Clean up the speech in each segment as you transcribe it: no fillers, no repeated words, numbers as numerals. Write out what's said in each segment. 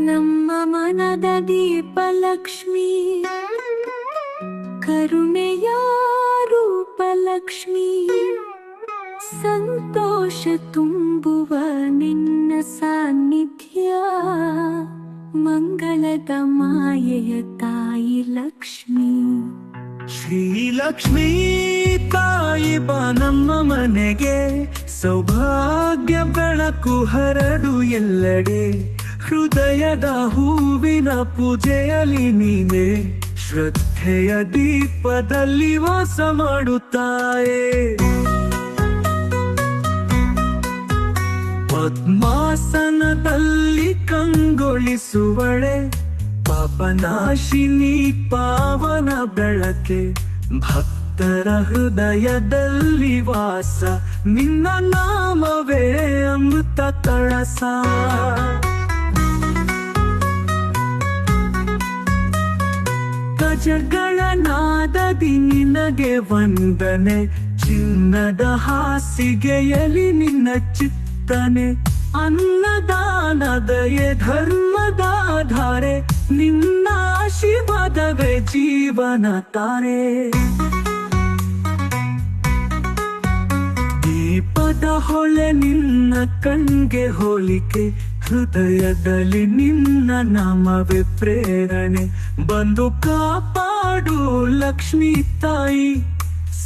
ನಮ್ಮ ಮನದ ದೀಪಲಕ್ಷ್ಮಿ, ಕರುಣೆಯ ರೂಪಲಕ್ಷ್ಮಿ, ಸಂತೋಷ ತುಂಬುವ ನಿನ್ನ ಸಾನ್ನಿಧ್ಯ, ಮಂಗಳದ ಮಾಯೆಯ ತಾಯಿ ಲಕ್ಷ್ಮಿ. ಶ್ರೀಲಕ್ಷ್ಮೀ ತಾಯಿ ಬಾ ನಮ್ಮ ಮನೆಗೆ, ಸೌಭಾಗ್ಯ ಬೆಳಕು ಹರಡು ಎಲ್ಲೆಡೆ, ಹೃದಯದ ಹೂವಿನ ಪೂಜೆಯಲ್ಲಿ ನೀನೆ, ಶ್ರದ್ಧೆಯ ದೀಪದಲ್ಲಿ ವಾಸ ಮಾಡುತ್ತಾಯೆ. ಪದ್ಮಾಸನದಲ್ಲಿ ಕಂಗೊಳಿಸುವಳೆ, ಪಾಪನಾಶಿನಿ ಪಾವನ ಬೆಳಕೆ, ಭಕ್ತರ ಹೃದಯದಲ್ಲಿ ವಾಸ, ನಿನ್ನ ನಾಮವೇ ಅಮೃತ ಕಳಸ. ಗಜಗಳ ನಾದದಿ ನಿನಗೆ ವಂದನೆ, ಚಿನ್ನದ ಹಾಸಿಗೆಯಲ್ಲಿ ನಿನ್ನ ಚಿತ್ತನೆ, ಅನ್ನದಾನದಯೇ ಧರ್ಮದಾಧಾರೆ, ನಿನ್ನ ಆಶೀರ್ವಾದವೇ ಜೀವನ ತಾರೆ. ದೀಪದ ಹೊಳೆ ನಿನ್ನ ಕಣ್ಗೆ ಹೋಲಿಕೆ, ಹೃದಯದಲ್ಲಿ ನಿನ್ನ ನಾಮವೇ ಪ್ರೇರಣೆ, ಬಂದು ಕಾಪಾಡು ಲಕ್ಷ್ಮೀ ತಾಯಿ,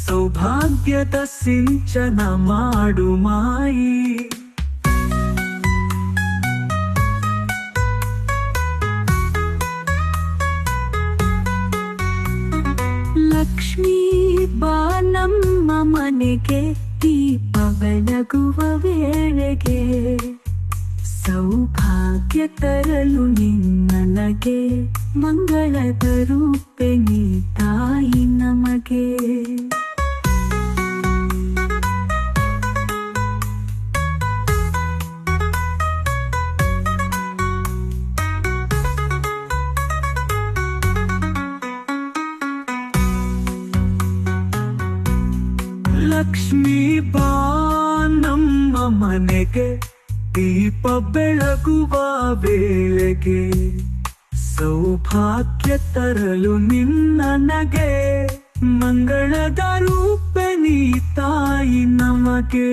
ಸೌಭಾಗ್ಯದ ಸಿಂಚನ ಮಾಡು ಮಾಯಿ. ಲಕ್ಷ್ಮೀ ಬಾ ನಮ್ಮ ಮನೆಗೆ, ದೀಪ ಬೆಳಗುವ ವೇಳೆಗೆ, ಸೌಭಾಗ್ಯ ತರಲು ನಿನ್ನನಗೆ, ಮಂಗಳದ ರೂಪೆ ನೀ ತಾಯಿ ನಮಗೆ. ಲಕ್ಷ್ಮೀ ಬಾ ನಮ್ಮ ಮನೆಗೆ, ದೀಪ ಬೆಳಗುವ ವೇಳೆಗೆ, ಸೌಭಾಗ್ಯ ತರಲು ನಿನ್ನನಗೆ, ಮಂಗಳದ ರೂಪೆ ನೀ ತಾಯಿ ನಮಗೆ.